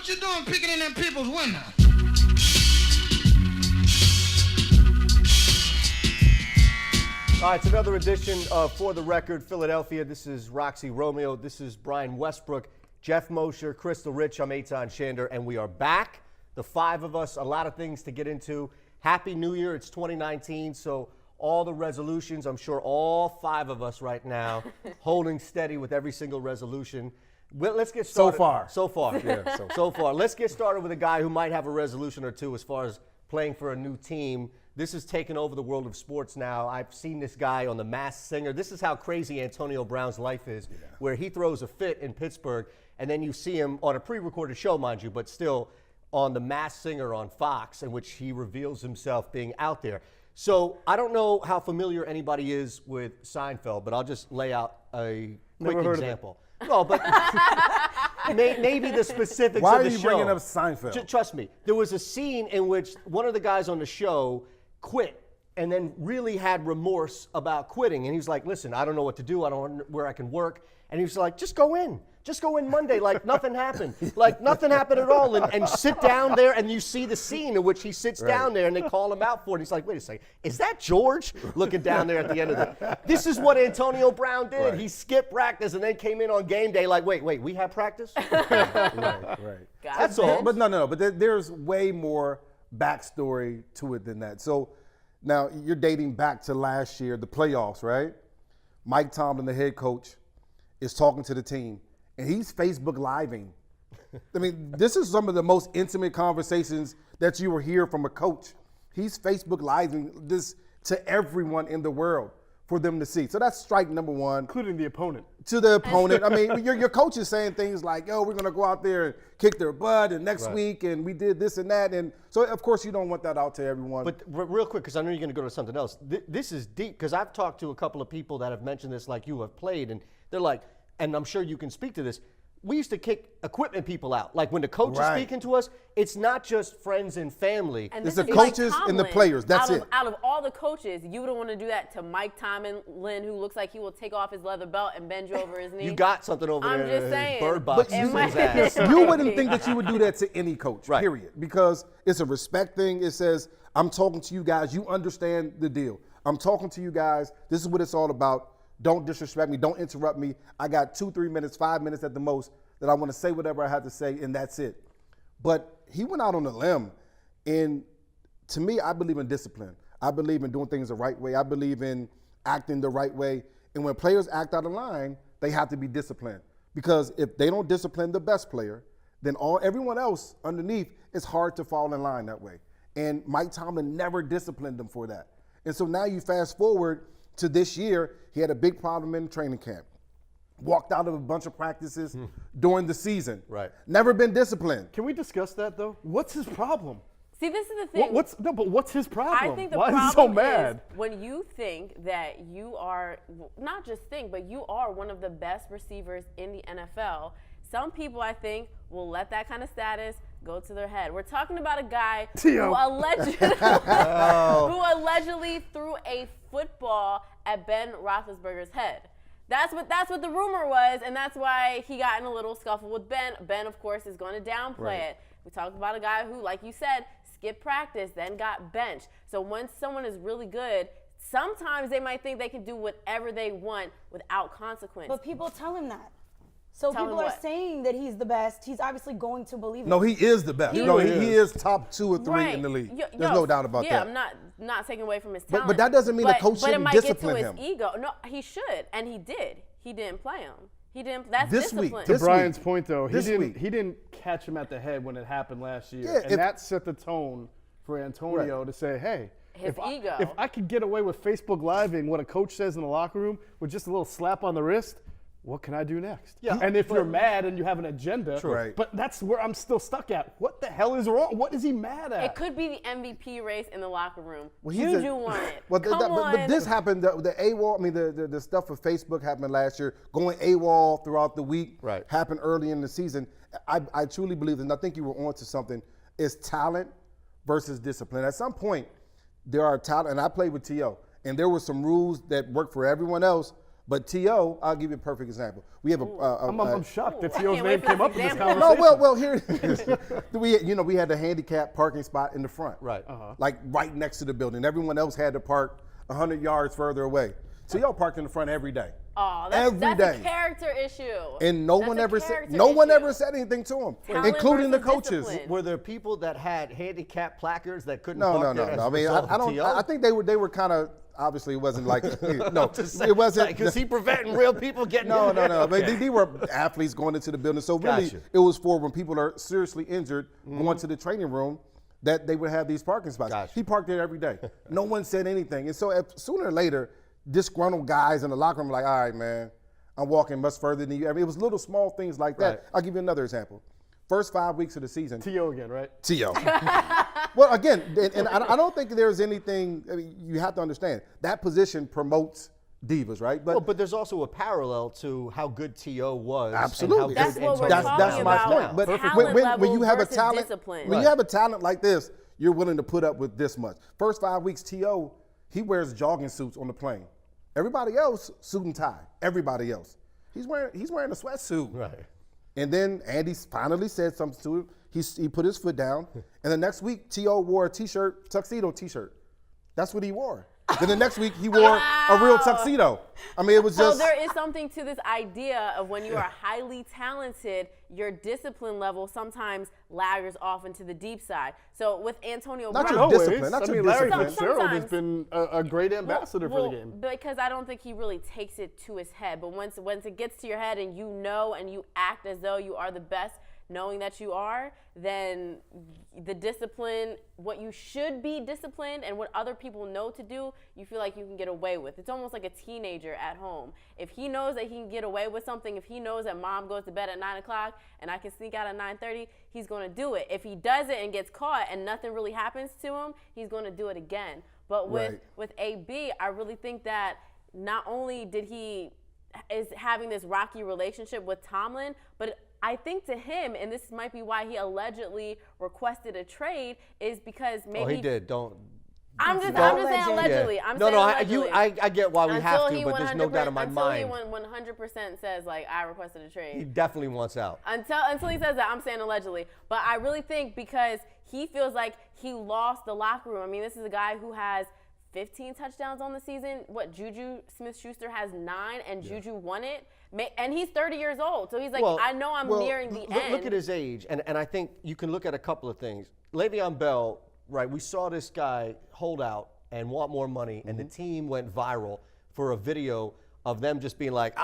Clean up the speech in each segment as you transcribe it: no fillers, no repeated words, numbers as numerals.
What you doing picking in them people's window? All right, it's another edition of For the Record Philadelphia. This is Roxy Romeo. This is Brian Westbrook, Jeff Mosher, Crystal Rich. I'm Eitan Shander, and we are back. The five of us, a lot of things to get into. Happy New Year. It's 2019, so all the resolutions, I'm sure all five of us right now holding steady with every single resolution. Well, let's get started. So far. Yeah, so far. Let's get started with a guy who might have a resolution or two as far as playing for a new team. This has taken over the world of sports now. I've seen this guy on The Masked Singer. This is how crazy Antonio Brown's life is, where he throws a fit in Pittsburgh, and then you see him on a pre-recorded show, mind you, but still on The Masked Singer on Fox, in which he reveals himself being out there. So I don't know how familiar anybody is with Seinfeld, but I'll just lay out a quick example. No, but maybe the specifics of the show. Why are you bringing up Seinfeld? Trust me. There was a scene in which one of the guys on the show quit and then really had remorse about quitting. And he was like, listen, I don't know what to do. I don't know where I can work. And he was like, just go in. Just go in Monday like nothing happened. Like nothing happened at all. And sit down there, and you see the scene in which he sits down there and they call him out for it. He's like, wait a second, is that George? Looking down there at the end of the. This is what Antonio Brown did. Right. He skipped practice and then came in on game day like, wait, we have practice? Right. That's all. But no. But there's way more backstory to it than that. So now you're dating back to last year, the playoffs, right? Mike Tomlin, the head coach, is talking to the team. And he's Facebook Living. I mean, this is some of the most intimate conversations that you will hear from a coach. He's Facebook Living this to everyone in the world for them to see. So that's strike number one. Including the opponent. To the opponent. I mean, your coach is saying things like, yo, we're going to go out there and kick their butt, and next week, and we did this and that. And so, of course, you don't want that out to everyone. But real quick, because I know you're going to go to something else. This is deep, because I've talked to a couple of people that have mentioned this like you have played, and they're like, and I'm sure you can speak to this, we used to kick equipment people out. Like when the coach is speaking to us, it's not just friends and family. And it's the coaches and the players. That's it. Out of all the coaches, you wouldn't want to do that to Mike Tomlin, who looks like he will take off his leather belt and bend you over his knee. You got something over there. I'm just saying. Bird box. You wouldn't think that you would do that to any coach, period. Because it's a respect thing. It says, I'm talking to you guys. You understand the deal. I'm talking to you guys. This is what it's all about. Don't disrespect me. Don't interrupt me. I got 2, 3 minutes, 5 minutes at the most that I want to say whatever I have to say, and that's it. But he went out on a limb, and to me, I believe in discipline. I believe in doing things the right way. I believe in acting the right way. And when players act out of line, they have to be disciplined. Because if they don't discipline the best player, then everyone else underneath, it's hard to fall in line that way. And Mike Tomlin never disciplined them for that. And so now you fast forward to this year, he had a big problem in training camp. Walked out of a bunch of practices during the season. Right. Never been disciplined. Can we discuss that, though? What's his problem? See, this is the thing. But what's his problem? I think the Why problem is he so mad? is when you think that you are, not just think, but you are one of the best receivers in the NFL, some people, I think, will let that kind of status go to their head. We're talking about a guy who allegedly threw a football at Ben Roethlisberger's head. That's what the rumor was, and that's why he got in a little scuffle with Ben. Ben, of course, is going to downplay it. We talked about a guy who, like you said, skipped practice, then got benched. So when someone is really good, sometimes they might think they can do whatever they want without consequence. But people tell him that. So people are saying that he's the best. He's obviously going to believe it. No, he is the best. He is top 2 or 3 in the league. There's no doubt about that. Yeah, I'm not taking away from his talent. But that doesn't mean the coach shouldn't discipline him. But it might get to his ego. No, he should, and he did. He didn't play him. He didn't. That's discipline. To Brian's point, though, he didn't catch him at the head when it happened last year, and that set the tone for Antonio to say, "Hey, if I could get away with Facebook Living what a coach says in the locker room with just a little slap on the wrist, what can I do next?" Yeah. And if you're mad and you have an agenda, but that's where I'm still stuck at. What the hell is wrong? What is he mad at? It could be the MVP race in the locker room. Juju won it. But this happened, the AWOL, the stuff with Facebook happened last year. Going AWOL throughout the week happened early in the season. I truly believe, and I think you were onto something, is talent versus discipline. At some point, there are talent, and I played with T.O., and there were some rules that worked for everyone else, But T.O., I'll give you a perfect example. We have I'm shocked that T.O.'s name for came this up in this example. conversation. No, well, here it is. We had the handicap parking spot in the front. Right. Like right next to the building. Everyone else had to park 100 yards further away. T.O. parked in the front every day. Oh, Every that's day. a character issue. And no That's one a ever said character anything to him, Talent including the versus coaches. discipline. Were there people that had handicap placards that couldn't No. park there as a I mean, result I of don't. T.O.? I think they were kind of. Obviously, it wasn't like no. It wasn't because he preventing real people getting No. in there? I mean, Okay. they were athletes going into the building. So really, Gotcha. it was for when people are seriously injured going to the training room that they would have these parking spots. Gotcha. He parked there every day. No one said anything. And so sooner or later, disgruntled guys in the locker room were like, all right, man, I'm walking much further than you. I mean, it was little small things like that. Right. I'll give you another example. First 5 weeks of the season. T.O. again, right? T.O. Well, again, and I don't think there's anything, I mean, you have to understand, that position promotes divas, right? But there's also a parallel to how good T.O. was. Absolutely. And how That's good what we're Antonio That's talking my about. point. But Talent when you have a level talent, versus discipline. when you have a talent like this, you're willing to put up with this much. First 5 weeks, T.O., he wears jogging suits on the plane. Everybody else, suit and tie. Everybody else. He's wearing a sweatsuit. Right. And then Andy finally said something to him. He put his foot down. And the next week, T.O. wore a t-shirt, tuxedo t-shirt. That's what he wore. Then the next week, he wore a real tuxedo. I mean, it was So just. there is something to this idea of when you are highly talented, your discipline level sometimes laggers off into the deep side. So with Antonio Not Brown, your discipline. Not I your mean, Larry discipline. Fitzgerald has Sometimes. been a great ambassador for the game. Because I don't think he really takes it to his head. But once it gets to your head and you know and you act as though you are the best, knowing that you are, then the discipline, what you should be disciplined and what other people know to do, you feel like you can get away with. It's almost like a teenager at home. If he knows that he can get away with something, if he knows that mom goes to bed at 9 o'clock and I can sneak out at 9:30, he's going to do it. If he does it and gets caught and nothing really happens to him, he's going to do it again. But with AB, I really think that not only is having this rocky relationship with Tomlin, but I think to him, and this might be why he allegedly requested a trade, is because maybe. Oh, he did. Don't. I'm just saying allegedly. Yeah. I'm no, saying no. allegedly. I get why we have Until to, but there's no doubt in my mind. Until he 100% says like I requested a trade. He definitely wants out. Until he says that, I'm saying allegedly. But I really think because he feels like he lost the locker room. I mean, this is a guy who has 15 touchdowns on the season. What, Juju Smith-Schuster has 9 and Juju won it? And he's 30 years old. So he's like, I know I'm nearing the end. Look at his age. And I think you can look at a couple of things. Le'Veon Bell, right, we saw this guy hold out and want more money, and the team went viral for a video of them just being like,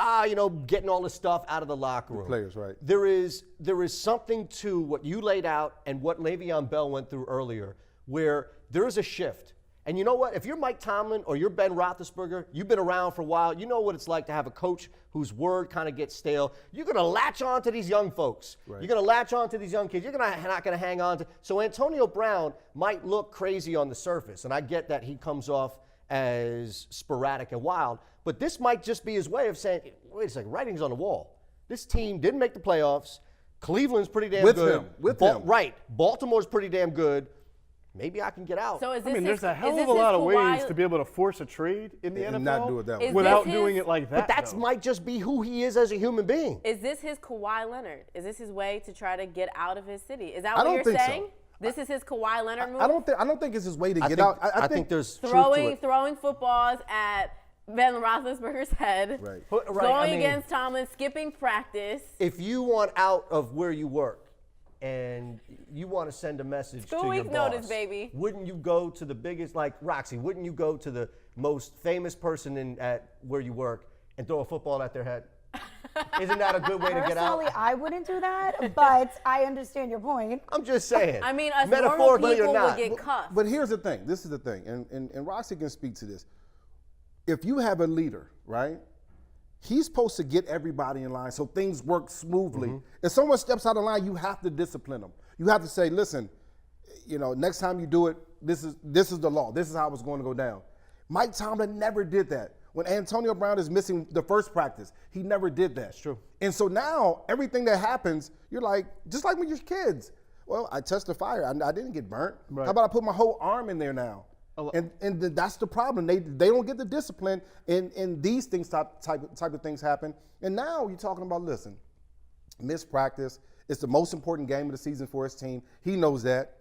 getting all this stuff out of the locker room. The players, right. There is something to what you laid out and what Le'Veon Bell went through earlier, where there is a shift. And you know what? If you're Mike Tomlin or you're Ben Roethlisberger, you've been around for a while. You know what it's like to have a coach whose word kind of gets stale. You're going to latch on to these young folks. Right. You're going to latch on to these young kids. You're not going to hang on to. So Antonio Brown might look crazy on the surface, and I get that he comes off as sporadic and wild. But this might just be his way of saying, wait a second, writing's on the wall. This team didn't make the playoffs. Cleveland's pretty damn good. With him. Right. Baltimore's pretty damn good. Maybe I can get out. So there's a hell of a lot of ways to be able to force a trade in the NFL and not do it that way. without doing it like that. But that might just be who he is as a human being. Is this his Kawhi Leonard? Is this his way to try to get out of his city? Is that what you're saying? So. This is his Kawhi Leonard move? I don't think it's his way to get out. I think there's throwing footballs at Ben Roethlisberger's head, right. Going against Tomlin, skipping practice. If you want out of where you work and you want to send a message to your boss, 2 weeks notice, baby. Wouldn't you go to the biggest, like Roxy, wouldn't you go to the most famous person at where you work and throw a football at their head? Isn't that a good way to get out? Personally, I wouldn't do that, but I understand your point. I'm just saying. I mean, us normal metaphorically people or not. would get cuffed. But here's the thing. This is the thing, and Roxy can speak to this. If you have a leader, right, he's supposed to get everybody in line so things work smoothly. Mm-hmm. If someone steps out of line, you have to discipline them. You have to say, listen, next time you do it, this is the law. This is how it's going to go down. Mike Tomlin never did that. When Antonio Brown is missing the first practice, he never did that. That's true. And so now everything that happens, you're like, just like when you're kids. Well, I touched the fire. I didn't get burnt. Right. How about I put my whole arm in there now? And that's the problem. They don't get the discipline, and these things type of things happen. And now you're talking about, listen, missed practice. It's the most important game of the season for his team. He knows that.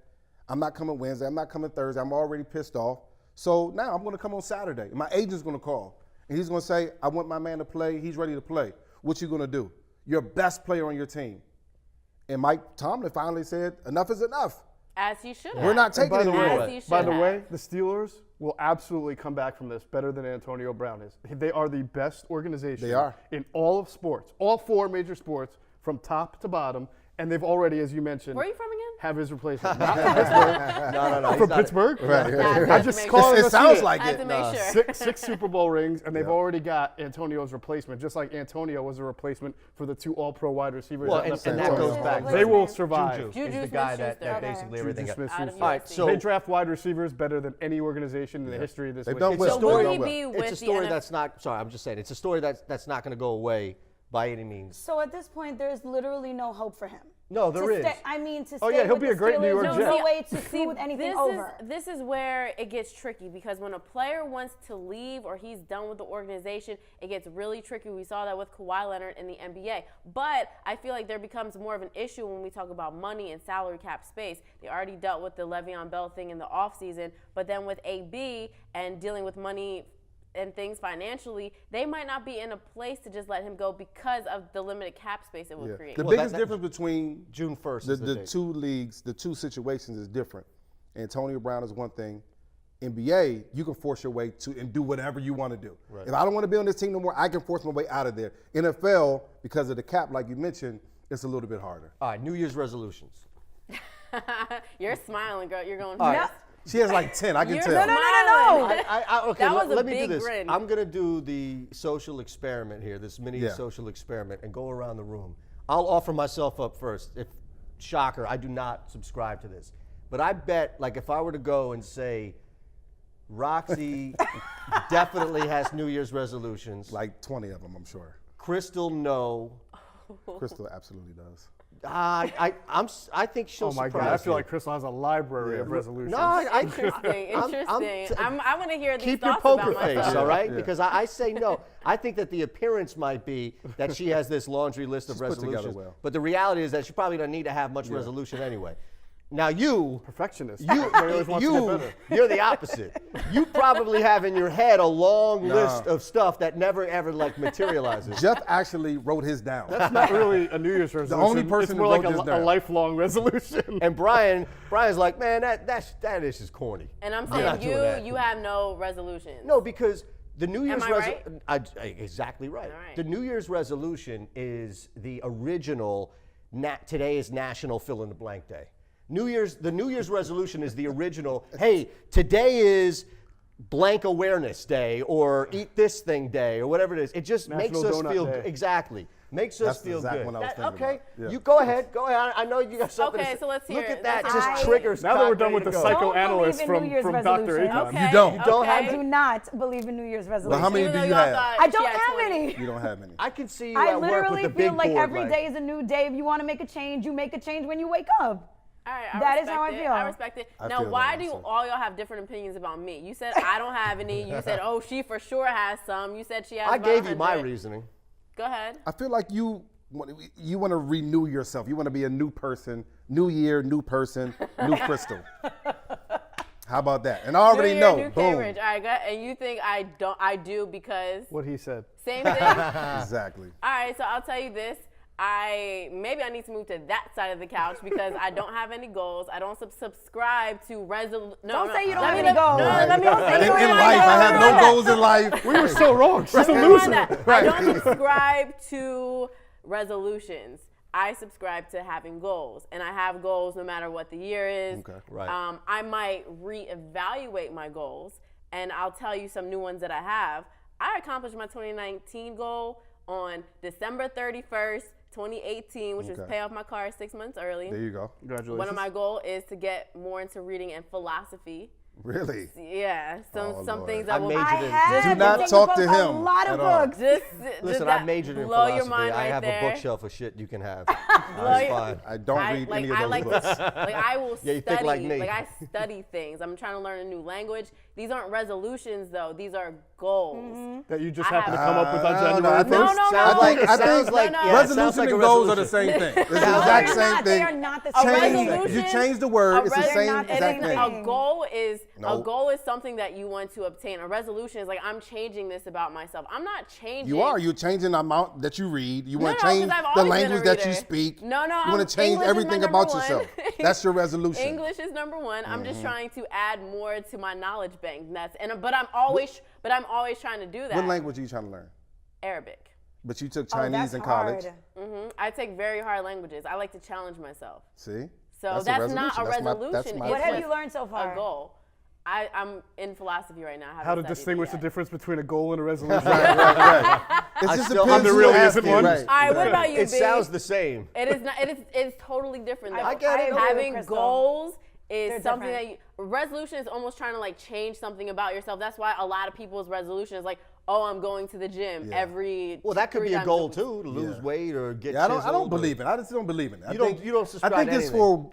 I'm not coming Wednesday. I'm not coming Thursday. I'm already pissed off. So now I'm going to come on Saturday. My agent's going to call, and he's going to say, I want my man to play. He's ready to play. What you going to do? Your best player on your team. And Mike Tomlin finally said, enough is enough. As he should have. We're not taking it anymore. By the way, the Steelers will absolutely come back from this better than Antonio Brown is. They are the best organization in all of sports, all 4 major sports, from top to bottom. And they've already, as you mentioned, where are you from again? Have his replacement. Not from Pittsburgh. No. From Pittsburgh? Right. I just call it. It sounds like it. Six Super Bowl rings, and they've already got Antonio's replacement, just like Antonio was a replacement for the 2 All-Pro wide receivers. Well, and that goes back. They will survive. Juju is the guy that basically everything got. All right, so they draft wide receivers better than any organization in the history of this league. Done it's well. a story. will he be with It's a the story NFL? that's not. Sorry, I'm just saying. It's a story that's not going to go away by any means. So at this point, there's literally no hope for him. No, there is. To Oh, stay yeah, he'll with be the a great New Steelers, York there's Jet. no way to smooth anything over. This is where it gets tricky, because when a player wants to leave or he's done with the organization, it gets really tricky. We saw that with Kawhi Leonard in the NBA. But I feel like there becomes more of an issue when we talk about money and salary cap space. They already dealt with the Le'Veon Bell thing in the offseason, but then with AB and dealing with money and things financially, they might not be in a place to just let him go because of the limited cap space it would create. The biggest difference between June 1st the 2 leagues, the 2 situations is different. Antonio Brown is one thing. NBA, you can force your way to and do whatever you want to do. Right. If I don't want to be on this team no more, I can force my way out of there. NFL, because of the cap, like you mentioned, it's a little bit harder. All right, New Year's resolutions. You're smiling, girl. You're going, All right. She has like 10, I can You're tell. No. Okay, That was a let me do big this. grin. I'm going to do the social experiment here, this mini social experiment, and go around the room. I'll offer myself up first. Shocker, I do not subscribe to this. But I bet, like, if I were to go and say, Roxy definitely has New Year's resolutions. Like 20 of them, I'm sure. Crystal, no. Crystal absolutely does. I think she'll surprise God, I feel you. like Crystal has a library of resolutions. No, Interesting. I want to hear these keep your thoughts poker about face, myself. all right? Because I say no. I think that the appearance might be that she has this laundry list of She's put together resolutions. well. But the reality is that she probably doesn't need to have much resolution anyway. Now you, Perfectionist. you're the opposite. You probably have in your head a long list of stuff that never ever materializes. Jeff actually wrote his down. That's not really a New Year's resolution. only person it's more who like wrote this a down. lifelong resolution. And Brian's like, man, that is just corny. And I'm not doing saying that. you have no resolutions. No, because the New Year's Am I right? exactly right. All right. The New Year's resolution is the original. Today is National Fill in the Blank Day. The New Year's resolution is the original. Hey, today is Blank Awareness Day or Eat This Thing Day or whatever it is. It just National makes us Donut feel Day. Exactly. Makes us That's the feel exact good. one I was thinking Okay, about. Yeah. you go ahead. I know you got something. Okay, to say. so let's hear Look it. at that. Let's Just hear it. triggers. Now that we're Scott done with the ready to go. psychoanalyst Don't believe in New Year's from Dr. resolutions. Akon. Okay. You don't. You don't have I do not believe in New Year's resolutions. But how many Even do though you y'all have? thought I she don't had have 20. any. You don't have any. I can see you I at work with literally the big feel like board, every day is a new day. If you want to make a change, you make a change when you wake up. All right, That is how I respect it. feel. I respect it. I Now, feel why that do also. all y'all have different opinions about me? You said I don't have any. You said, oh, she for sure has some. You said she has I about gave you my 100. reasoning. Go ahead. I feel like you want to renew yourself. You want to be a new person, new year, new person, new Crystal. How about that? And I already New year, know. new Boom. Cambridge. All right, go ahead. And you think I don't? I do because What he said. same thing. Exactly. All right, so I'll tell you this. Maybe I need to move to that side of the couch because I don't have any goals. I don't subscribe to Don't say you don't have any goals. No, let me don't say you don't In have life, any I have goals. no goals in life. We were so wrong. She's a Rewind loser. that. I don't subscribe to resolutions. I subscribe to having goals, and I have goals no matter what the year is. Okay, right. I might reevaluate my goals, and I'll tell you some new ones that I have. I accomplished my 2019 goal on December 31st, 2018, which was Okay. pay off my car 6 months early. There you go. Congratulations. One of my goals is to get more into reading and philosophy. Really? Yeah, some Lord. things I that will majored in- have Do not taken talk to a him lot of at all. books. Listen, that I majored in blow philosophy. your mind I right have there. a bookshelf of shit you can have. Blow That's your- fine. I don't read any of those like books. like I will Yeah, you study. think like me. I study things. I'm trying to learn a new language. These aren't resolutions though. These are goals. That you just I happen to have- come up with on No, January 1st? No, no, Sounds no. like- it I sounds think like- no, no. yeah, it sounds resolution like a and goals are the resolution. same thing. It's the No, exact they're same not. thing. They are not the A same. resolution- You change the word, it's the They're same not exact the thing. same. A goal is Nope. a goal is something that you want to obtain. A resolution is like I'm changing this about myself. I'm not changing. You are. You're changing the amount that you read. You want to No, no, change 'cause I've the always been a language that you reader. speak. No, no, You want to change English is my everything number about one. yourself. That's your resolution. English is number one. I'm Mm-hmm. just trying to add more to my knowledge bank. But I'm always trying to do that. What language are you trying to learn? Arabic. But you took Oh, Chinese that's in college. hard. I take very hard languages. I like to challenge myself. See? So that's not a That's my- resolution. that's my It's What have just you learned so far? A goal. I'm in philosophy right now. I How to haven't studied distinguish it the yet. difference between a goal and a resolution. Right. It just still- depends there who really you're isn't asking, one? right. All right, what about you, It B? sounds the same. It is not. It's totally different though. I get it. Having Crystal. goals is They're something different. that resolution is almost trying to like change something about yourself. That's why a lot of people's resolution is like, oh, I'm going to the gym every. Well, that could 3 be a times goal week. too, to lose weight or get. Yeah, I don't chiseled or- believe it. I just don't believe in it. You don't subscribe I think to it's anything. for.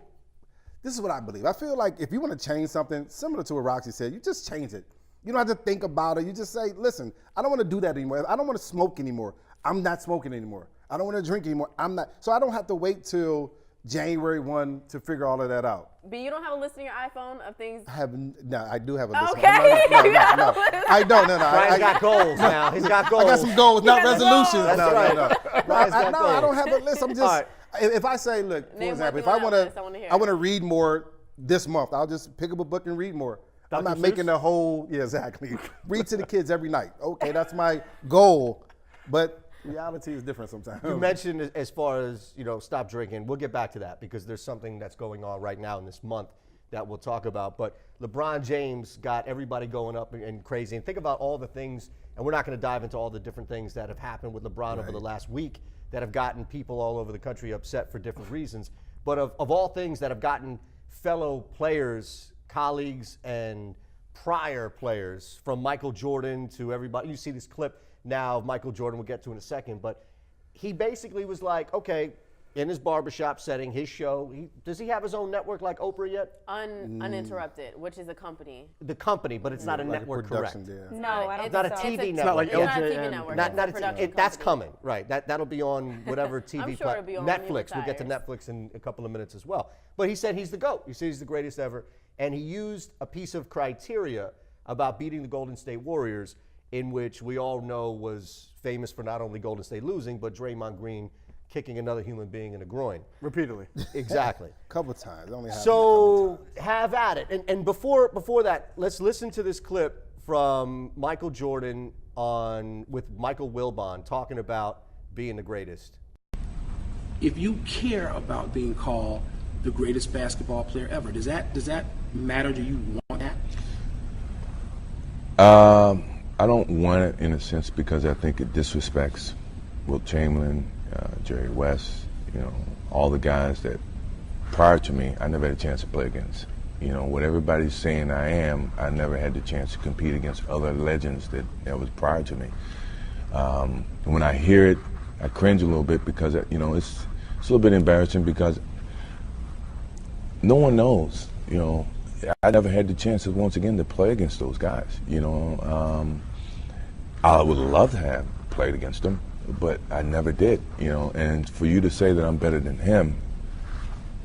This is what I believe. I feel like if you want to change something, similar to what Roxy said, you just change it. You don't have to think about it. You just say, listen, I don't want to do that anymore. I don't want to smoke anymore. I'm not smoking anymore. I don't want to drink anymore. I'm not. So I don't have to wait till January 1 to figure all of that out. But you don't have a list in your iPhone of things. I do have a list. Okay. No. I don't. No. Brian's got goals now. He's got goals. I got some goals, not got resolutions. goals. No, That's no. Brian's got No, goals. I don't have a list. I'm just. All right. If I say, look, for Name example, one if thing on that list, I wanna hear. I want to read more this month, I'll just pick up a book and read more. I'm not Seuss? making the whole. Yeah, exactly. Read to the kids every night. Okay, that's my goal, but reality is different sometimes. You mentioned as far as, stop drinking. We'll get back to that because there's something that's going on right now in this month that we'll talk about. But LeBron James got everybody going up and crazy. And think about all the things, and we're not going to dive into all the different things that have happened with LeBron over the last week that have gotten people all over the country upset for different reasons. But of all things that have gotten fellow players, colleagues, and prior players, from Michael Jordan to everybody, you see this clip now of Michael Jordan, we'll get to in a second, but he basically was like, okay, in his barbershop setting, his show, does he have his own network like Oprah yet? Uninterrupted, which is a company. The company, but it's not a like network, production, correct? yeah. No, I don't It's Not a think so. TV It's network. It's not like It's not a LJN. TV network. Not it's a a production that's company. coming, right? That'll be on whatever TV. I'm sure it'll be on when he Netflix. We'll get to retires. Netflix in a couple of minutes as well. But he said he's the GOAT. He said he's the greatest ever, and he used a piece of criteria about beating the Golden State Warriors, in which we all know was famous for not only Golden State losing, but Draymond Green kicking another human being in the groin. Repeatedly. Exactly. A couple of times. Only happened a couple So of times. have at it. And before that, let's listen to this clip from Michael Jordan with Michael Wilbon talking about being the greatest. If you care about being called the greatest basketball player ever, does that matter? Do you want that? I don't want it in a sense because I think it disrespects Wilt Chamberlain, Jerry West, all the guys that prior to me I never had a chance to play against. What everybody's saying I am, I never had the chance to compete against other legends that was prior to me. When I hear it, I cringe a little bit because it's a little bit embarrassing because no one knows. I never had the chances once again to play against those guys. I would love to have played against them, but I never did. And for you to say that I'm better than him,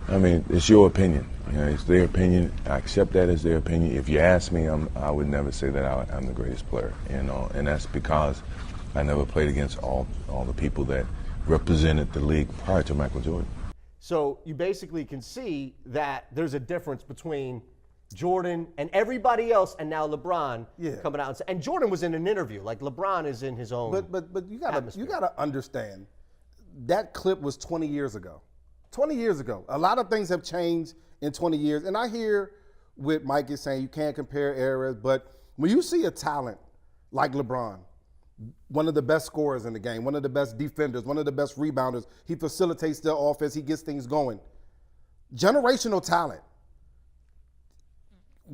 I mean, it's your opinion. It's their opinion. I accept that as their opinion. If you ask me, I would never say that I'm the greatest player. And that's because I never played against all the people that represented the league prior to Michael Jordan. So you basically can see that there's a difference between Jordan and everybody else, and now LeBron coming out and saying. And Jordan was in an interview. Like LeBron is in his own. But you atmosphere. gotta understand that clip was 20 years ago. 20 years ago. A lot of things have changed in 20 years. And I hear what Mike is saying, you can't compare eras, but when you see a talent like LeBron, one of the best scorers in the game, one of the best defenders, one of the best rebounders, he facilitates their offense, he gets things going. Generational talent.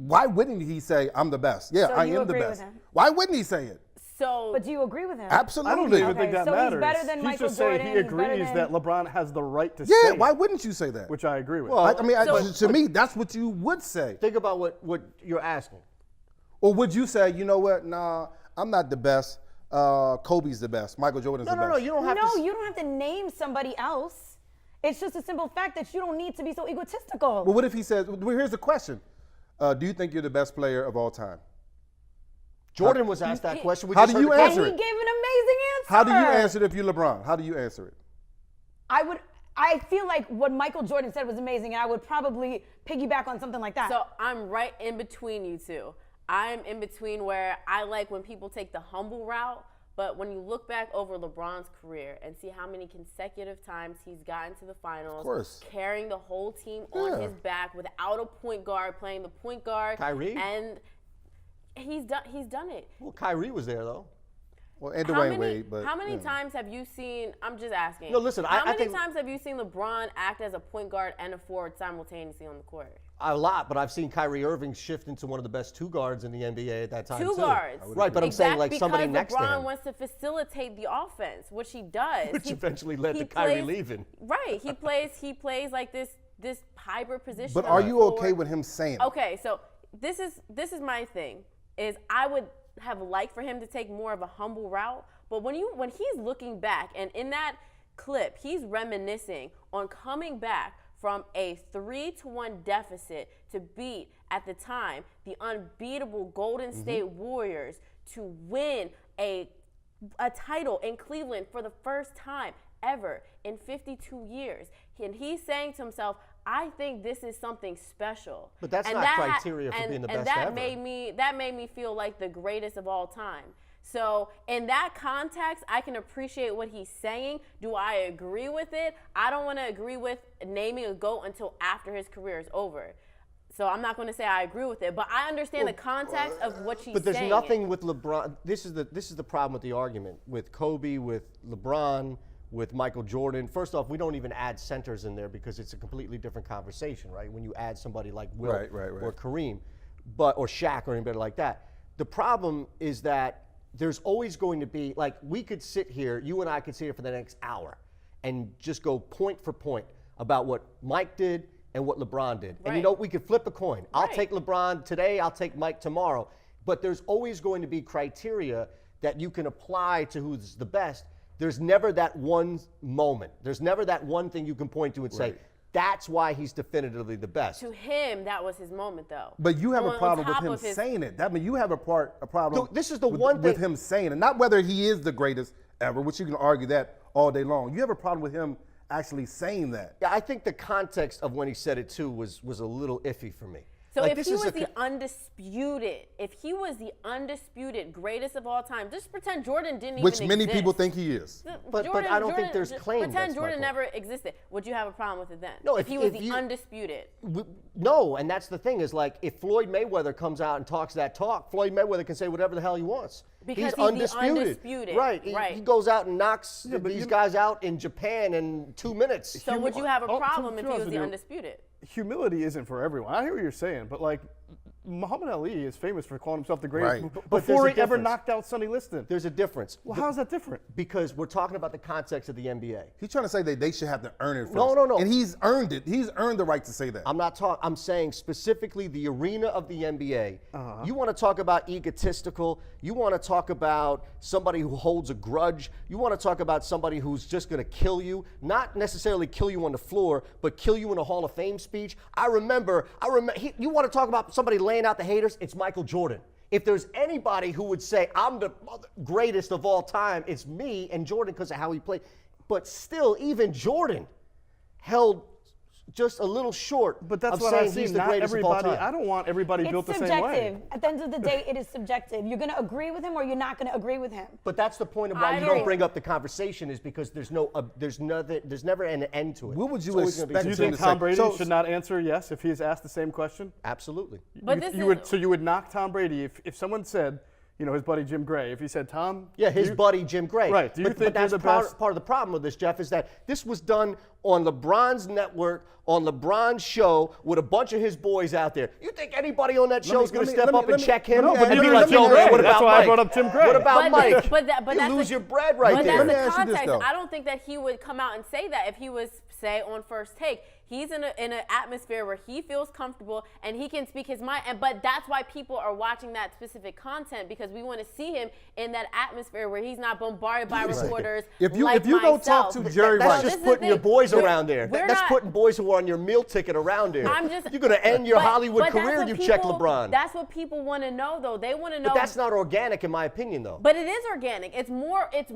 why wouldn't he say, I'm the best? Yeah, So I you am the agree with best. him? Why wouldn't he say it? So, But do you agree with him? Absolutely. I don't even think that so matters. he's better than He's Michael just saying Jordan, he he's better agrees than- that LeBron has the right to Yeah, say why it, wouldn't you say that? which I agree with. Well, to me, that's what you would say. Think about what you're asking. Or would you say, you know what, nah, I'm not the best. Kobe's the best. Michael Jordan's the best. No, you don't have to. No, you don't have to name somebody else. It's just a simple fact that you don't need to be so egotistical. But what if he says, well, here's the question. Do you think you're the best player of all time? Jordan was asked that question. We How just do you heard the answer and he it? gave an amazing answer. How do you answer it if you're LeBron? How do you answer it? I feel like what Michael Jordan said was amazing, and I would probably piggyback on something like that. So I'm right in between you two. I'm in between where I like when people take the humble route, but when you look back over LeBron's career and see how many consecutive times he's gotten to the finals, Of course. carrying the whole team on his back without a point guard, playing the point guard. Kyrie? And he's done it. Well, Kyrie was there though. Well, and How Dwayne many, Wade, but how many times have you seen, I'm just asking. No, listen, How I many think- times have you seen LeBron act as a point guard and a forward simultaneously on the court? A lot, but I've seen Kyrie Irving shift into one of the best two guards in the NBA at that time Two too. guards. Right, but I'm saying like somebody because next LeBron to him. wants to facilitate the offense, which he does. Which eventually led he to Kyrie plays- leaving. Right. He plays like this hybrid position. But of are a you okay forward. with him saying it? Okay, so this is my thing, is I would have liked for him to take more of a humble route, but when he's looking back, and in that clip, he's reminiscing on coming back from a 3-1 deficit to beat, at the time, the unbeatable Golden State Warriors to win a title in Cleveland for the first time ever in 52 years. And he's saying to himself, I think this is something special. But that's And not that criteria for being the best And that ever. made me feel like the greatest of all time. So in that context, I can appreciate what he's saying. Do I agree with it? I don't want to agree with naming a GOAT until after his career is over. So I'm not going to say I agree with it, but I understand the context of what she's saying. But there's nothing with LeBron. This is the problem with the argument with Kobe, with LeBron, with Michael Jordan. First off, we don't even add centers in there because it's a completely different conversation, right? When you add somebody like Will Right. or Kareem, or Shaq or anybody like that. The problem is that there's always going to be, like, we could sit here, you and I could sit here for the next hour and just go point for point about what Mike did and what LeBron did. And you know, we could flip a coin. I'll take LeBron today, I'll take Mike tomorrow. But there's always going to be criteria that you can apply to who's the best. There's never that one moment. There's never that one thing you can point to and say, that's why he's definitively the best. To him, that was his moment, though. But you have a On problem with top him of his- saying it. I mean, you have a problem No, this is the with, one with thing- him saying it. Not whether he is the greatest ever, which you can argue that all day long. You have a problem with him actually saying that. Yeah, I think the context of when he said it too was a little iffy for me. So Like, if this he is was the undisputed greatest of all time, just pretend Jordan didn't Which even many exist. people think he is. But I don't think there's claim. Pretend that's my Jordan point. never existed. Would you have a problem with it then? No, if he was if the you- undisputed. No, and that's the thing is, like, if Floyd Mayweather comes out and talks that talk, Floyd Mayweather can say whatever the hell he wants. Because he's he's the undisputed. Right. Right. He goes out and knocks but these guys out in Japan in 2 minutes. So would you have a Oh, to problem be if he honest was with the you, undisputed? Humility isn't for everyone. I hear what you're saying, but like Muhammad Ali is famous for calling himself the greatest Right. But before there's he a ever difference. knocked out Sonny Liston. There's a difference. Well, how's that different? Because we're talking about the context of the NBA. He's trying to say that they should have to earn it first. No. And he's earned it. He's earned the right to say that. I'm saying specifically the arena of the NBA. You want to talk about egotistical. You want to talk about somebody who holds a grudge. You want to talk about somebody who's just going to kill you, not necessarily kill you on the floor, but kill you in a Hall of Fame speech. I remember. You want to talk about somebody laying out the haters? It's Michael Jordan. If there's anybody who would say I'm the greatest of all time, it's me and Jordan because of how he played. But still, even Jordan held just a little short. But that's of what saying I've seen. he's the Not greatest of all everybody. time. I don't want everybody It's built the subjective. same way. At the end of the day, it is subjective. You're going to agree with him or you're not going to agree with him. But that's the point of why I you don't- don't bring up the conversation is because there's never an end to it. What would you It's always gonna be expect Do you him think to Tom say- Brady so- should not answer yes if he is asked the same question? Absolutely. But this you would, is so you would knock Tom Brady if someone said, his buddy Jim Gray, if he said, Tom. Yeah, his buddy Jim Gray. Right. Do you think that's you're the best? Part of the problem with this, Jeff, is that this was done on LeBron's network, on LeBron's show, with a bunch of his boys out there. You think anybody on that show is going to step up and check him? No, but and be neither like, is Jim yo, Gray. what That's about why Mike? I brought up Tim Gray. What about Mike? But you that's lose your bread right but there. that's the ask you this, context. though. I don't think that he would come out and say that if he was, say, on First Take. He's in an atmosphere where he feels comfortable and he can speak his mind. But that's why people are watching that specific content, because we want to see him in that atmosphere where he's not bombarded by reporters. If you myself. go talk to Jerry That's Rice, just putting your boys around there. We're That's not- putting boys who are on your meal ticket around there. You're going to end your Hollywood but that's career. what You people- check LeBron. That's what people want to know, though. They want to know. But that's not organic, in my opinion, though. But it is organic. It's more There's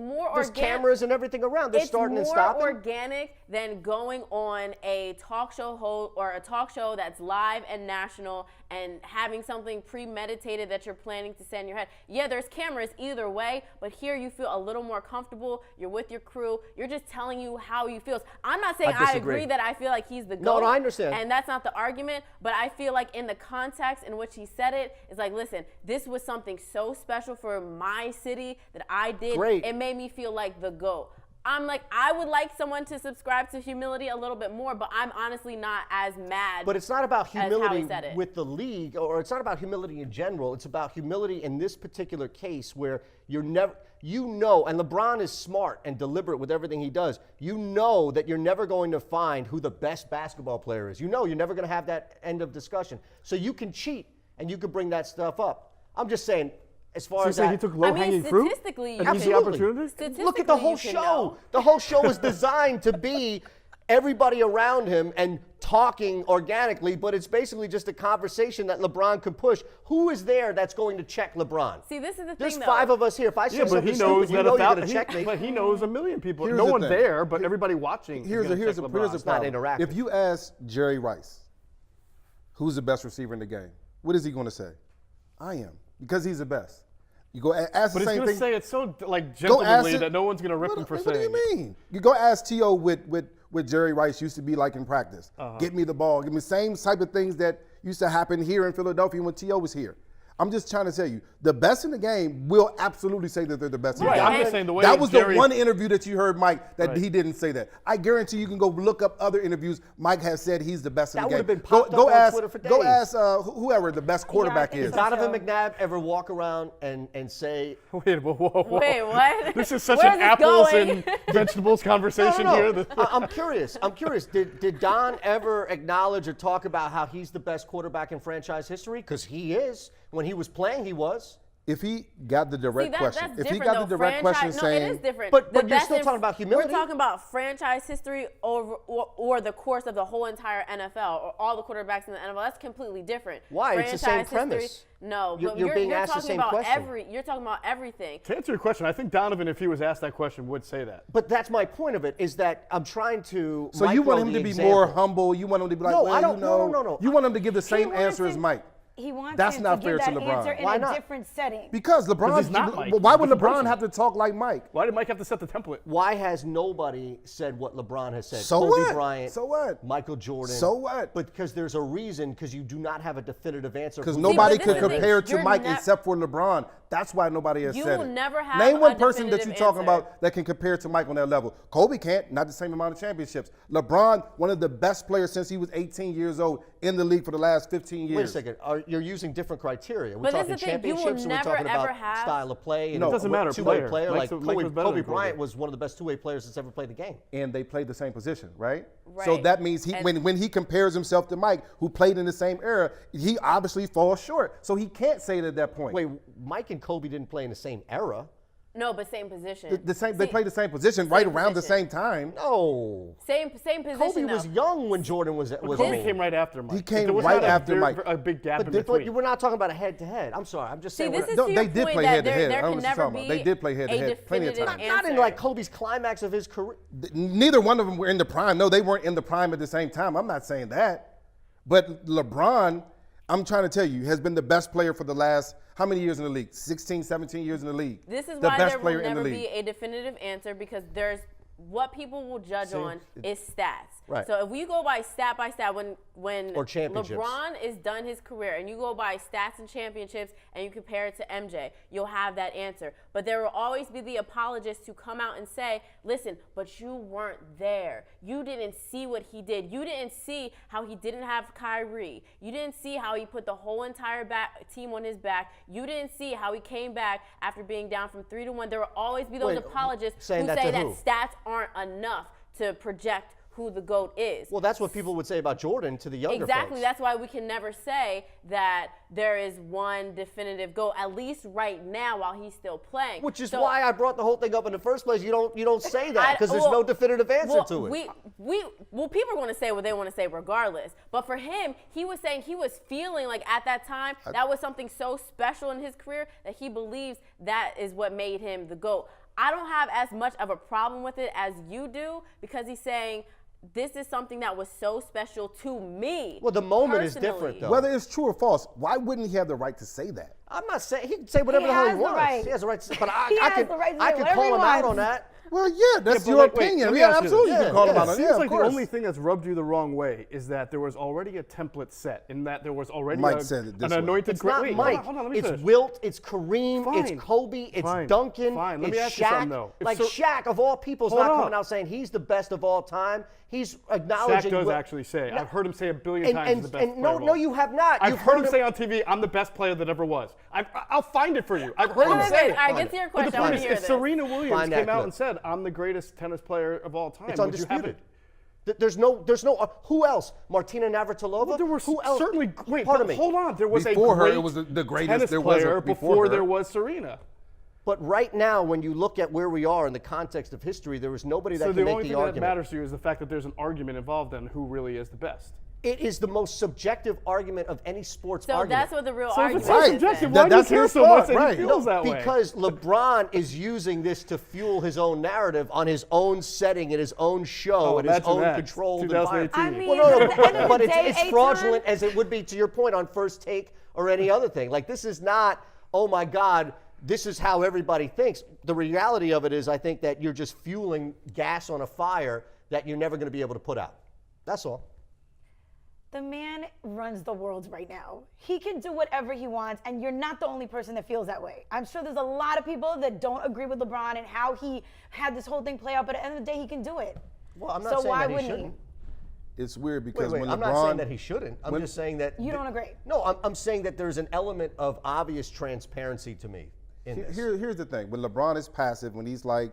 organic. cameras and everything around. They're starting and stopping. It's more organic than going on a talk show or a talk show that's live and national and having something premeditated that you're planning to say in your head. Yeah, there's cameras either way, but here you feel a little more comfortable. You're with your crew. You're just telling you how you feel. I'm not saying I agree that I feel like he's the GOAT. No, I understand. And that's not the argument, but I feel like in the context in which he said it, it's like, listen, this was something so special for my city that I did. Great. It made me feel like the GOAT. I'm like, I would like someone to subscribe to humility a little bit more, but I'm honestly not as mad. But it's not about humility said it. with the league, or it's not about humility in general. It's about humility in this particular case where you're never, and LeBron is smart and deliberate with everything he does. You know that you're never going to find who the best basketball player is. You know you're never going to have that end of discussion. So you can cheat and you can bring that stuff up. I'm just saying, as far as that, he took low-hanging fruit? Statistically, and you easy can- opportunities? look at the whole you can show. know. The whole show was designed to be everybody around him and talking organically, but it's basically just a conversation that LeBron could push. Who is there that's going to check LeBron? See, this is the There's thing, though. 5 of us here. If I say Yeah, but something he knows stupid, you that know you're going to check me. But he knows a million people. Here's No the one thing. there, but everybody watching. here's is a gonna check LeBron. not problem. interactive. If you ask Jerry Rice, who's the best receiver in the game, what is he going to say? I am, because he's the best. You go ask But the he's same going to thing. say it so Go ask gentlemanly it- that no one's going to rip him for what saying do you mean? You go ask T.O. with Jerry Rice used to be like in practice. Get me the ball. Give me the same type of things that used to happen here in Philadelphia when T.O. was here. I'm just trying to tell you, the best in the game will absolutely say that they're the best in Right, the I'm game. just saying the way that was Jerry- the one interview that you heard Mike that Right. he didn't say that. I guarantee you can go look up other interviews. Mike has said he's the best in That the game. would have been popped up on Twitter for Go days. ask whoever the best quarterback think is. so. Donovan McNabb ever walk around and say, Wait, whoa. Wait, what? This is such Where's an this apples going? and vegetables conversation here. No. I'm curious. Did Don ever acknowledge or talk about how he's the best quarterback in franchise history? Because he is. When he was playing, he was. If he got the direct See, question, that's if he different, got the though. direct question Franchise- saying, no, it is different. But The you're best still in- talking about humility. We're talking about franchise history or the course of the whole entire NFL or all the quarterbacks in the NFL. That's completely different. Why? It's the same Franchise history- premise. No, You're but being you're asked the talking same about question. you're talking about everything. To answer your question, I think Donovan, if he was asked that question, would say that. But that's my point of it, is that I'm trying to. so you want micro him the to be example. more humble. You want him to be like, No, well, I don't- you know, no. You want him to give the same wants answer as him- Mike. He wants That's him not to fair give to that LeBron. answer in Why a not? different setting. Because LeBron, he's not Mike. why would Different LeBron person. have to talk like Mike? Why did Mike have to set the template? Why has nobody said what LeBron has said? So Kobe what? Bryant. So what? Michael Jordan. So what? But because there's a reason, because you do not have a definitive answer. Because who nobody but could this is the thing. compare to You're Mike nev- except for LeBron. That's why nobody has You said will it. never have Name one a person that you're definitive talking answer. about that can compare to Mike on that level. Kobe can't, not the same amount of championships. LeBron, one of the best players since he was 18 years old in the league for the last 15 years. Wait a second. You're using different criteria. We're But this talking is the thing, you will championships, or we're never, talking about ever have- style of play. No, and it doesn't matter, Two-way player. player. Mike's Like Mike was better Kobe than Kobe. Bryant was one of the best two-way players that's ever played the game. And they played the same position, right? So Right. that means And- when he compares himself to Mike, who played in the same era, he obviously falls short. So he can't say it at that point. Wait, Mike and Kobe didn't play in the same era. No, but same position. The same, they See, played the same position right around the position. same time. No. Same position. Kobe was though. young when Jordan was Kobe old. came right after Mike. He came There was right not after Mike. A big gap in But between. we're not talking about a head-to-head. I'm sorry. I'm just See, saying. this we're is not- to they your did point play that head-to-head. there I don't can know what you're never talking about. be They did play head-to-head a plenty of definitive times. not in answer. like Kobe's climax of his career. Neither one of them were in the prime. No, they weren't in the prime at the same time. I'm not saying that. But LeBron, I'm trying to tell you, has been the best player for the last, how many years in the league? 16, 17 years in the league. This is the why best there will player in the never league. be a definitive answer, because there's what people will judge on is stats. Right. So if we go by stat, when or championships. LeBron is done his career and you go by stats and championships and you compare it to MJ, you'll have that answer. But there will always be the apologists who come out and say, listen, but you weren't there. You didn't see what he did. You didn't see how he didn't have Kyrie. You didn't see how he put the whole entire team on his back. You didn't see how he came back after being down from 3-1. There will always be those apologists who say that stats aren't enough to project who the GOAT is. Well, that's what people would say about Jordan to the younger Exactly. folks. That's why we can never say that there is one definitive GOAT, at least right now while he's still playing. Which is why I brought the whole thing up in the first place. You don't say that because there's no definitive answer to it. People are going to say what they want to say regardless. But for him, he was saying he was feeling like at that time that was something so special in his career that he believes that is what made him the GOAT. I don't have as much of a problem with it as you do because he's saying this is something that was so special to me. Well, the moment personally. is different, though. Whether it's true or false, why wouldn't he have the right to say that? I'm not saying he can say whatever the hell he wants. Right. He has the right to say, but I can call him out on that. Well, yeah, that's your opinion. Yeah, absolutely, you can call him out on It it. seems like the only thing that's rubbed you the wrong way is that there was already a template set, in that there was already an anointed It's not great. Mike. Hold on, let me it's finish. Wilt, it's Kareem, Fine. it's Kobe, it's Fine. Duncan, Fine. Let it's me ask you Shaq. something, though. Like Shaq, of all people, is Hold not on. coming out saying he's the best of all time. He's acknowledging. Shaq does Wilt. actually say. No. I've heard him say a billion times he's the best player no, of all. no, you have not. I've You've heard him say on TV, I'm the best player that ever was. I'll find it for you. I've heard him Wait, say wait, it. all right, get to your But the question. I point want is, to hear if this. Serena Williams Find that came out clip. and said, I'm the greatest tennis player of all time, It's would you have undisputed. it? There's no. Who else? Martina Navratilova. Well, there were who else? certainly. Wait, Pardon but me. hold on. There was Before a her, great it was the greatest tennis there was player before her. there was Serena. But right now, when you look at where we are in the context of history, there was nobody that So can the make only the thing that argument. matters to you is the fact that there's an argument involved in who really is the best. It is the most subjective argument of any sports So argument. that's what the real So if argument it's so is. subjective, then. why do you That's care his so much thought, that right. he feels that way? Because LeBron is using this to fuel his own narrative on his own setting and his own show and his imagine own that. controlled 2018. environment. I mean, Well, no, at the end of but the day, it's fraudulent as it would be, to your point, on First Take or any other thing. Like, this is not, oh my God, this is how everybody thinks. The reality of it is, I think that you're just fueling gas on a fire that you're never going to be able to put out. That's all. The man runs the world right now. He can do whatever he wants, and you're not the only person that feels that way. I'm sure there's a lot of people that don't agree with LeBron and how he had this whole thing play out, but at the end of the day, he can do it. Well, I'm not So saying why that he wouldn't shouldn't. It's weird because when I'm LeBron, not saying that he shouldn't. I'm just saying that You don't agree? No, I'm saying that there's an element of obvious transparency to me in this. Here's the thing: when LeBron is passive, when he's like,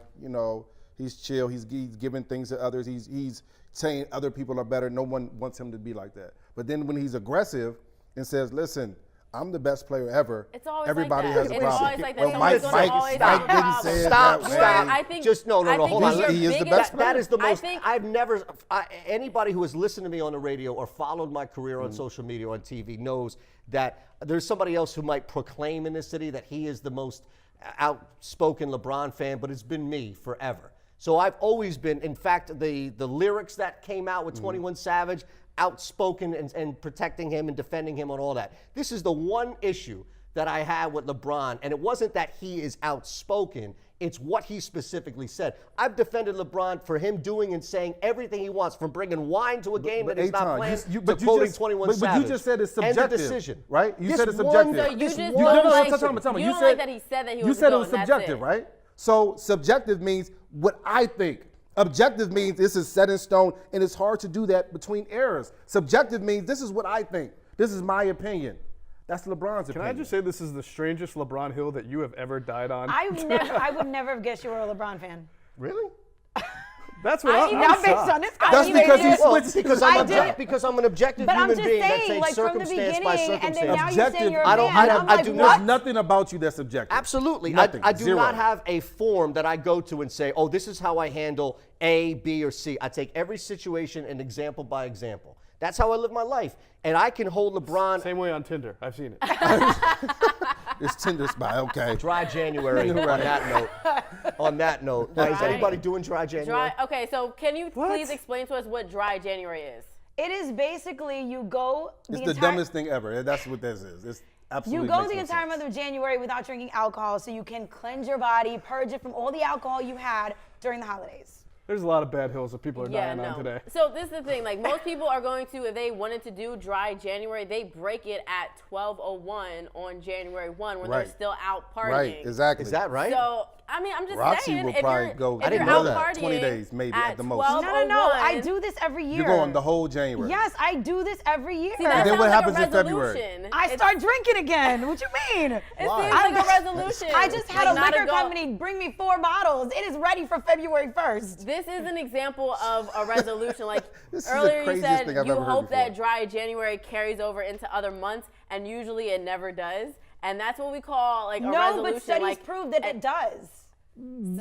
he's chill, he's giving things to others, he's saying other people are better. No one wants him to be like that. But then when he's aggressive and says, "Listen, I'm the best player ever," It's always everybody like that. has a It's problem. always like that. Well, Someone's Mike gonna always have a didn't problem. say it Stop, that stop. way. I think, Just no, I think hold on. your He is the biggest- best That is the I most. think- I've never. Anybody who has listened to me on the radio or followed my career on social media or on TV knows that there's somebody else who might proclaim in this city that he is the most outspoken LeBron fan, but it's been me forever. So I've always been. In fact, the lyrics that came out with 21 Savage, outspoken and protecting him and defending him on all that. This is the one issue that I had with LeBron, and it wasn't that he is outspoken. It's what he specifically said. I've defended LeBron for him doing and saying everything he wants, from bringing wine to a game that he's not Eitan, playing but to you quoting just- 21 but Savage. you just said it's End of subjective, decision. right? You This said it's one- subjective. So you this just one don't no, like, tell me. you You don't said- like that he said that he You was said it GOAT, was and that's subjective, it. right? So subjective means what I think. Objective means this is set in stone, and it's hard to do that between errors. Subjective means this is what I think. This is my opinion. That's LeBron's Can opinion. I just say this is the strangest LeBron hill that you have ever died on? I would never have guessed you were a LeBron fan. Really? That's what I'm Not based shocked. on this. That's because he switched. Because I'm an objective But I'm human just being that saying, takes like, from the circumstance by beginning, and then circumstance. now you're saying Objective, you're a I don't- fan. I I'm do like, not- There's nothing about you that's objective. Absolutely. Nothing. I do Zero. not have a form that I go to and say, oh, this is how I handle A, B, or C. I take every situation and example by example. That's how I live my life. And I can hold LeBron. Same way on Tinder. I've seen it. It's Tinder spy. Okay. Dry January on that note. Is anybody doing dry January? Okay, so can you please explain to us what dry January is? It is basically you go It's the dumbest thing ever. That's what this is. It's absolutely. You go makes the no entire sense. month of January without drinking alcohol so you can cleanse your body, purge it from all the alcohol you had during the holidays. There's a lot of bad hills that people are dying on today. So this is the thing. Like most people are going to, if they wanted to do dry January, they break it at 12:01 on January 1 when they're still out partying. Right, exactly. Is that right? So I mean, I'm just Roxy saying. will if probably you're, go. if I didn't you're know out that. 20 partying days, maybe at the most. No. I do this every year. You're going the whole January. Yes, I do this every year. See, that then sounds what like happens a in February? resolution. I start drinking again. What you mean? It seems like a resolution. I just had Like, a not liquor goal. company bring me 4 bottles. It is ready for February 1st. This is an example of a resolution. Like This is the earlier, you craziest said thing I've you ever heard hope that before. dry January carries over into other months, and usually it never does. And that's what we call like a resolution. No, but studies like, prove that it does.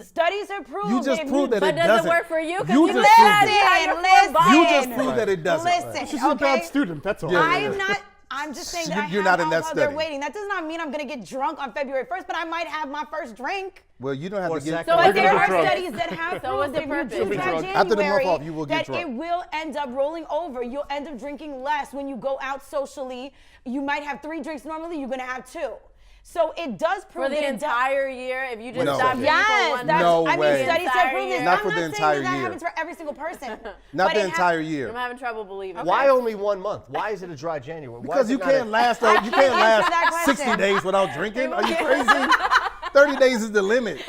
Studies have proved You just if proved that but it does doesn't. it work for you? 'Cause You you just said proved you had it. your Listen, full You buy-in. just proved that it doesn't. Listen, She's just a bad student. That's all. I am not. I'm just saying that You're I not have in that alcohol they're study. waiting. That does not mean I'm going to get drunk on February 1st, but I might have my first drink. Well, you don't have Or to get. second. So You're there gonna are be drunk. studies that have So what's proved the if you purpose? do You'll be dry drunk. After the month January, off, you will get that drunk. it will end up rolling over. You'll end up drinking less when you go out socially. You might have 3 drinks normally. You're going to have 2. So it does prove For the that it does. entire year, if you just No. stop drinking Yes, for 1 that's, No I mean, way. studies have proven this. Not I'm for the not entire saying that year. happens for every single person. Not but the it entire I'm year. having trouble believing. Why only 1 month? Why is it a dry January? Why Because is you it not can't last. You can't answer that last 60 question. days without drinking. Are you crazy? 30 days is the limit.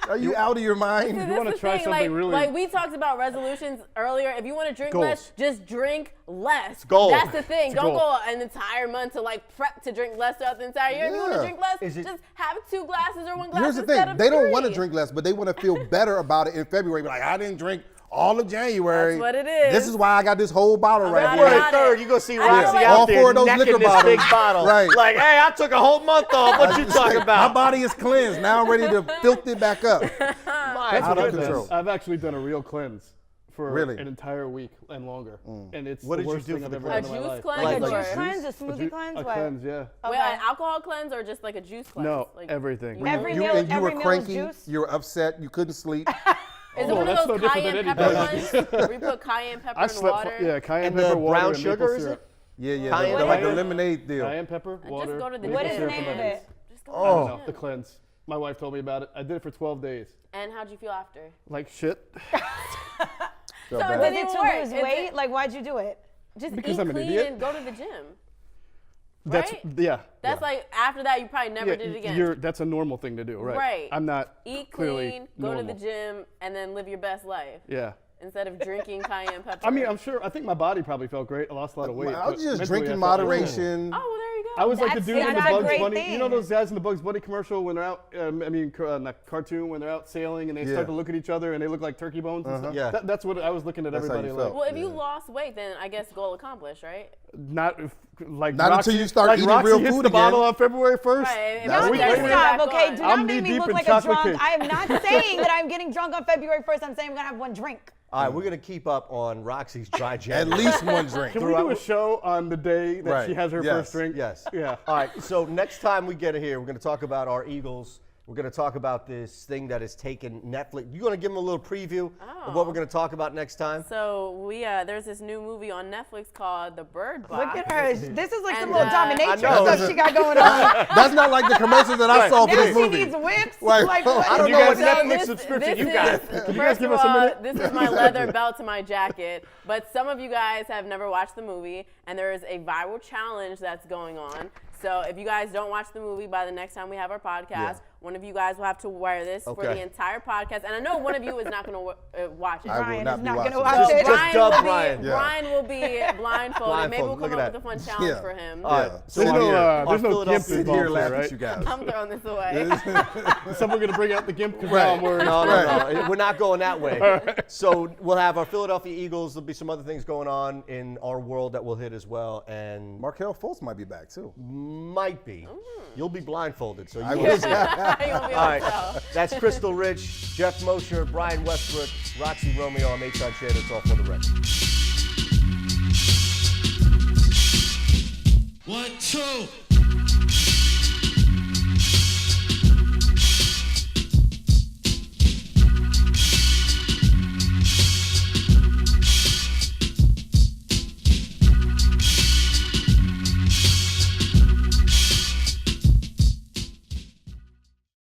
Are you out of your mind? This You want is to the try thing, something like, really. Like we talked about resolutions earlier. If you want to drink less, just drink less. goal. That's the thing. Don't goal. go an entire month to like prep to drink less throughout the entire year. If you want to Yeah. drink less, Is it- just have 2 glasses or 1 glass Here's the instead thing. of They don't 3. want to drink less, but they want to feel better about it in February. Like, I didn't drink all of January. That's what it is. This is why I got this whole bottle right not here. February about 3rd, it. you go see I Roxy feel like- out All there 4 of those necking liquor this bottles. big bottle. Right. Like, hey, I took a whole month off. What you talking My about? body is cleansed. Now I'm ready to filth it back up. My Out of goodness. control. I've actually done a real cleanse for Really? an entire week and longer, and it's What the did you worst do thing for I've the ever A done in my juice life. cleanse Like or a juice cleanse, a smoothie cleanse, A what? cleanse, yeah. Wait, Okay. an alcohol cleanse or just like a juice cleanse? No, like, everything. Every You, meal- and you every were meal is cranky. juice? You were upset. You couldn't sleep. Is it Oh, one that's of no those different than cayenne pepper anybody. ones where you put cayenne pepper I in slept. water? Yeah, cayenne And pepper, the water, brown and sugar, maple is syrup. it? Yeah. Cayenne The, like the pepper? lemonade deal. Cayenne pepper, And water. just go to the maple What is the gym. syrup, name and of lemons. it? Just go I to don't the know. gym. The cleanse. My wife told me about it. I did it for 12 days. And how'd you feel after? Like shit. So bad. it Was didn't it to work. lose It's- weight? Like, why'd you do it? Just Because eat I'm an clean idiot. and go to the gym. That's Right? yeah. That's like after that you probably never did it again. That's a normal thing to do, right? Right. I'm not Eat clearly clean, go normal. to the gym, and then live your best life Yeah. instead of drinking cayenne pepper. I mean, I'm sure. I think my body probably felt great. I lost a lot of weight. I was but just mentally, drinking I felt like, moderation. oh, well, there you go. I was like the That's- dude in the that's a Bugs great Bunny. thing. You know those guys in the Bugs Bunny commercial when they're out? In the cartoon when they're out sailing and they Yeah. start to look at each other and they look like turkey bones. And stuff? Yeah. That's what I was looking at That's how everybody you like. felt. Well, if you lost weight, then I guess goal accomplished, right? Not if, like Not Roxy, until you start like eating Roxy real hits food the bottle again. on February 1st. Right. If That's you weak. turn Okay, it stop. back Okay, on. do I'm not make me knee-deep look in like a chocolate drunk. cake. I am not saying that I'm getting drunk on February 1st. I'm saying I'm gonna have 1 drink. All right, we're going to keep up on Roxy's dry At January. least 1 drink. Can we do a show on the day that Right. she has her Yes. first drink? Yes. Yeah. All right, so next time we get here, we're going to talk about our Eagles. We're going to talk about this thing that has taken Netflix. You going to give them a little preview of what we're going to talk about next time? So there's this new movie on Netflix called The Bird Box. Look at her. This is like some And, little I dominatrix know. stuff she got going on. That's not like the commercials that I saw for Now this she movie. needs whips. Like, Like, I what? don't You know guys what have Netflix Netflix subscription, you got. Can you guys give us a minute? This is my leather belt to my jacket. But some of you guys have never watched the movie, and there is a viral challenge that's going on. So if you guys don't watch the movie by the next time we have our podcast, one of you guys will have to wear this for the entire podcast. And I know one of you is not going to watch it. I will Brian not is be not watching. gonna watch it. Just dub will Brian. be, Yeah. Brian will be blindfolded. Maybe we'll Blindfolded. come Look up at with a that. fun challenge Yeah. for him. All right, so There's no, our there's no Philadelphia gimp Sit involved here here, laughing right? at you guys. I'm throwing this away. Someone gonna bring out the gimp because Right. now I'm worried. No. We're not going that way. So we'll have our Philadelphia Eagles. There'll be some other things going on in our world that we'll hit as well. And Markelle Fultz might be back too. might be. You'll be blindfolded. So I you will. You won't be All able right. to tell. That's Crystal Rich, Jeff Mosher, Brian Westbrook, Roxy Romeo. I'm Eitan Shea. That's all for the record.